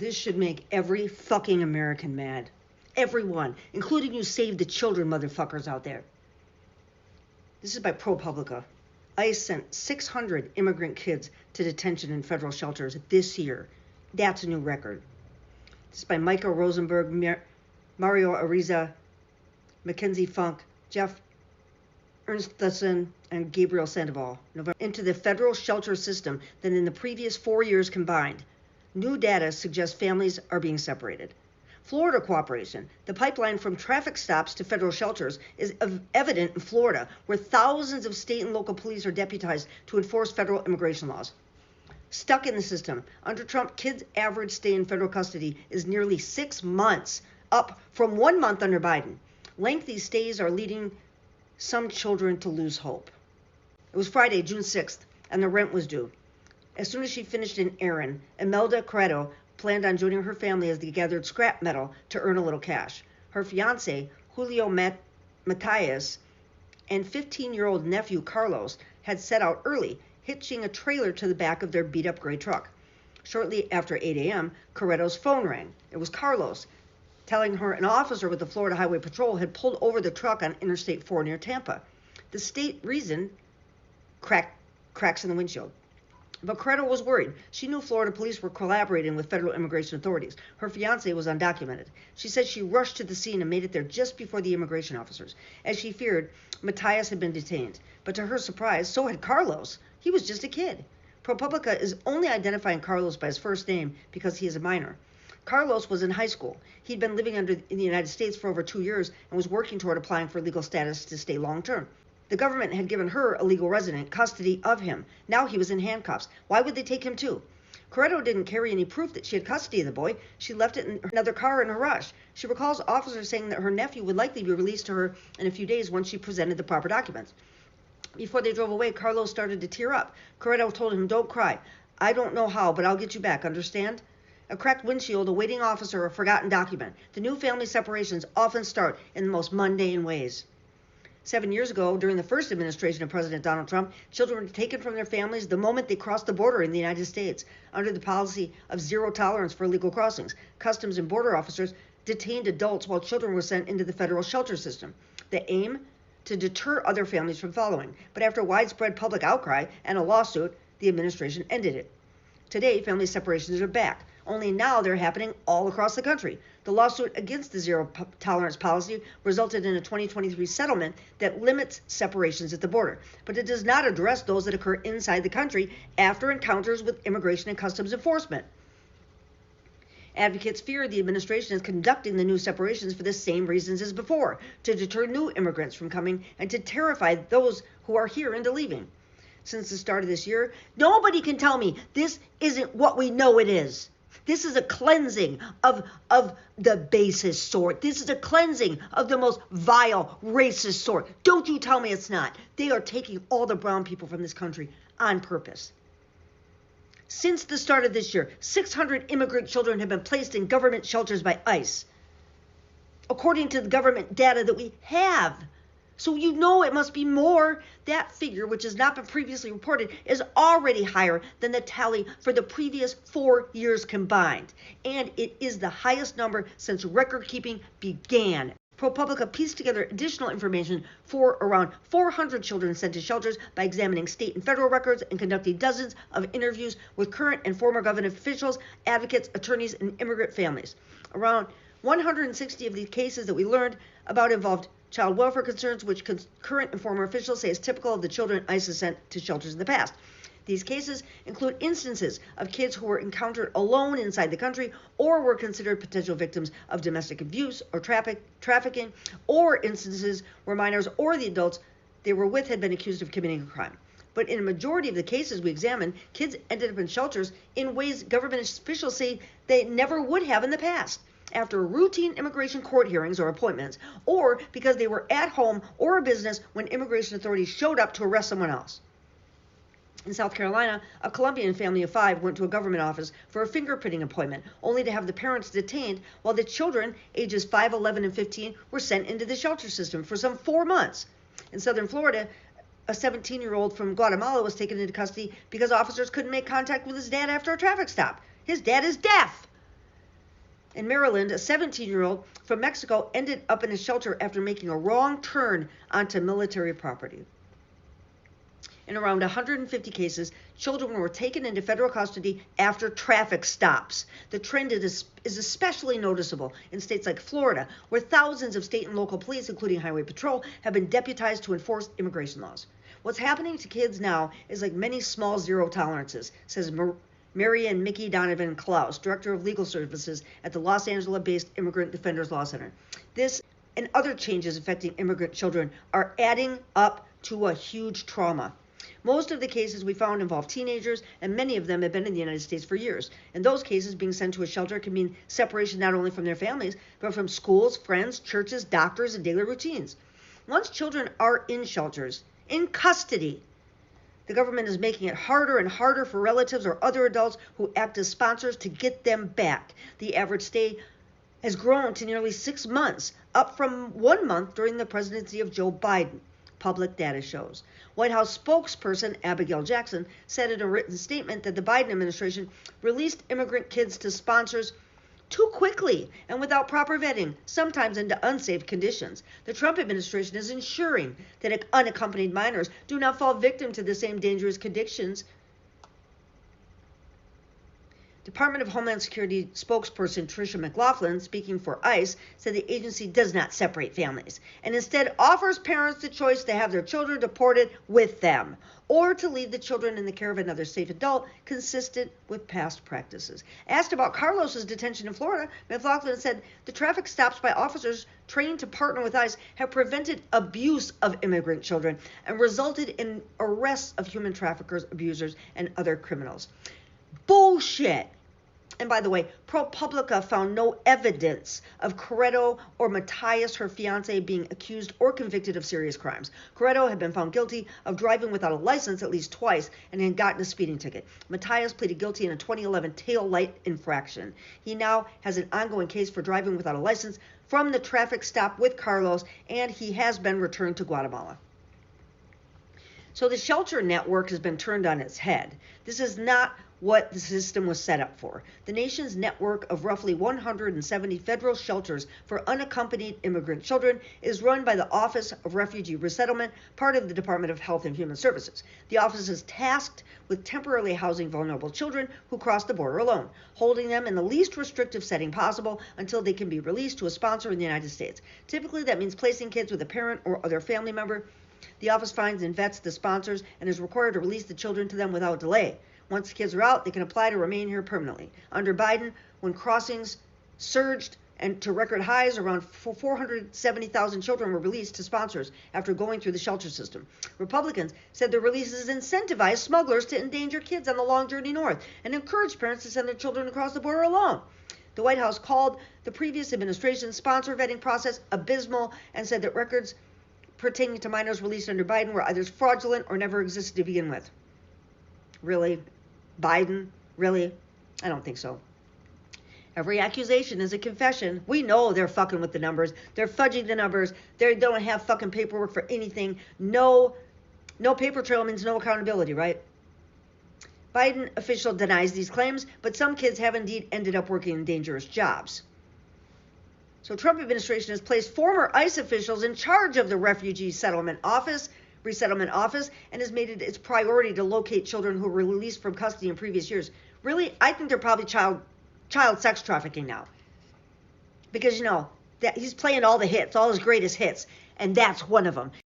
This should make every fucking American mad. Everyone, including you Save the Children motherfuckers out there. This is by ProPublica. ICE sent 600 immigrant kids to detention in federal shelters this year. That's a new record. This is by Michael Rosenberg, Mario Ariza, Mackenzie Funk, Jeff Ernstson, and Gabriel Sandoval. Into the federal shelter system than in the previous 4 years combined. New data suggests families are being separated. Florida cooperation. The pipeline from traffic stops to federal shelters is evident in Florida, where thousands of state and local police are deputized to enforce federal immigration laws. Stuck in the system. Under Trump, kids' average stay in federal custody is nearly 6 months, up from 1 month under Biden. Lengthy stays are leading some children to lose hope. It was Friday, June 6th, and the rent was due. As soon as she finished an errand, Imelda Corredo planned on joining her family as they gathered scrap metal to earn a little cash. Her fiancé, Julio Matias, and 15-year-old nephew, Carlos, had set out early, hitching a trailer to the back of their beat-up gray truck. Shortly after 8 a.m., Corredo's phone rang. It was Carlos, telling her an officer with the Florida Highway Patrol had pulled over the truck on Interstate 4 near Tampa. The state reasoned cracks in the windshield. But Corredo was worried. She knew Florida police were collaborating with federal immigration authorities. Her fiancé was undocumented. She said she rushed to the scene and made it there just before the immigration officers. As she feared, Matias had been detained. But to her surprise, so had Carlos. He was just a kid. ProPublica is only identifying Carlos by his first name because he is a minor. Carlos was in high school. He'd been living in the United States for over 2 years and was working toward applying for legal status to stay long term. The government had given her, a legal resident, custody of him. Now he was in handcuffs. Why would they take him too? Corredo didn't carry any proof that she had custody of the boy. She left it in another car in a rush. She recalls officers saying that her nephew would likely be released to her in a few days once she presented the proper documents. Before they drove away, Carlos started to tear up. Corredo told him, "Don't cry. I don't know how, but I'll get you back, understand?" A cracked windshield, a waiting officer, a forgotten document. The new family separations often start in the most mundane ways. 7 years ago, during the first administration of President Donald Trump, children were taken from their families the moment they crossed the border in the United States. Under the policy of zero tolerance for illegal crossings, Customs and Border officers detained adults while children were sent into the federal shelter system. The aim? To deter other families from following. But after widespread public outcry and a lawsuit, the administration ended it. Today, family separations are back. Only now they're happening all across the country. The lawsuit against the zero tolerance policy resulted in a 2023 settlement that limits separations at the border, but it does not address those that occur inside the country after encounters with immigration and customs enforcement. Advocates fear the administration is conducting the new separations for the same reasons as before, to deter new immigrants from coming and to terrify those who are here into leaving. Since the start of this year, nobody can tell me this isn't what we know it is. This is a cleansing of the basest sort. This is a cleansing of the most vile, racist sort. Don't you tell me it's not. They are taking all the brown people from this country on purpose. Since the start of this year, 600 immigrant children have been placed in government shelters by ICE, according to the government data that we have. So you know it must be more. That figure, which has not been previously reported, is already higher than the tally for the previous 4 years combined. And it is the highest number since record keeping began. ProPublica pieced together additional information for around 400 children sent to shelters by examining state and federal records and conducting dozens of interviews with current and former government officials, advocates, attorneys, and immigrant families. Around 160 of these cases that we learned about involved child welfare concerns, which current and former officials say is typical of the children ICE has sent to shelters in the past. These cases include instances of kids who were encountered alone inside the country or were considered potential victims of domestic abuse or trafficking, or instances where minors or the adults they were with had been accused of committing a crime. But in a majority of the cases we examined, kids ended up in shelters in ways government officials say they never would have in the past, after routine immigration court hearings or appointments, or because they were at home or a business when immigration authorities showed up to arrest someone else. In South Carolina, a Colombian family of 5 went to a government office for a fingerprinting appointment, only to have the parents detained while the children, ages 5, 11, and 15, were sent into the shelter system for some 4 months. In southern Florida, a 17-year-old from Guatemala was taken into custody because officers couldn't make contact with his dad after a traffic stop. His dad is deaf. In Maryland, a 17-year-old from Mexico ended up in a shelter after making a wrong turn onto military property. In around 150 cases, children were taken into federal custody after traffic stops. The trend is especially noticeable in states like Florida, where thousands of state and local police, including Highway Patrol, have been deputized to enforce immigration laws. What's happening to kids now is like many small zero tolerances, says Mary and Mickey Donovan Klaus, Director of Legal Services at the Los Angeles-based Immigrant Defenders Law Center. This and other changes affecting immigrant children are adding up to a huge trauma. Most of the cases we found involve teenagers, and many of them have been in the United States for years. In those cases, being sent to a shelter can mean separation not only from their families, but from schools, friends, churches, doctors, and daily routines. Once children are in shelters, in custody, the government is making it harder and harder for relatives or other adults who act as sponsors to get them back. The average stay has grown to nearly 6 months, up from 1 month during the presidency of Joe Biden, public data shows. White House spokesperson Abigail Jackson said in a written statement that the Biden administration released immigrant kids to sponsors too quickly and without proper vetting, sometimes into unsafe conditions. The Trump administration is ensuring that unaccompanied minors do not fall victim to the same dangerous conditions. Department of Homeland Security spokesperson Tricia McLaughlin, speaking for ICE, said the agency does not separate families and instead offers parents the choice to have their children deported with them or to leave the children in the care of another safe adult consistent with past practices. Asked about Carlos's detention in Florida, McLaughlin said the traffic stops by officers trained to partner with ICE have prevented abuse of immigrant children and resulted in arrests of human traffickers, abusers, and other criminals. Bullshit. And by the way, ProPublica found no evidence of Corretto or Matias, her fiance, being accused or convicted of serious crimes. Corretto had been found guilty of driving without a license at least twice and had gotten a speeding ticket. Matias pleaded guilty in a 2011 tail light infraction. He now has an ongoing case for driving without a license from the traffic stop with Carlos, and he has been returned to Guatemala. So the shelter network has been turned on its head. This is not what the system was set up for. The nation's network of roughly 170 federal shelters for unaccompanied immigrant children is run by the Office of Refugee Resettlement, part of the Department of Health and Human Services. The office is tasked with temporarily housing vulnerable children who cross the border alone, holding them in the least restrictive setting possible until they can be released to a sponsor in the United States. Typically, that means placing kids with a parent or other family member. The office finds and vets the sponsors and is required to release the children to them without delay. Once the kids are out, they can apply to remain here permanently. Under Biden, when crossings surged and to record highs, around 470,000 children were released to sponsors after going through the shelter system. Republicans said the releases incentivized smugglers to endanger kids on the long journey north and encouraged parents to send their children across the border alone. The White House called the previous administration's sponsor vetting process abysmal and said that records pertaining to minors released under Biden were either fraudulent or never existed to begin with. Really? Biden? Really? I don't think so. Every accusation is a confession. We know they're fucking with the numbers. They're fudging the numbers. They don't have fucking paperwork for anything. No paper trail means no accountability, right? Biden official denies these claims, but some kids have indeed ended up working in dangerous jobs. So Trump administration has placed former ICE officials in charge of the Refugee Resettlement Office, and has made it its priority to locate children who were released from custody in previous years. Really, I think they're probably child sex trafficking now. Because, that he's playing all the hits, all his greatest hits, and that's one of them.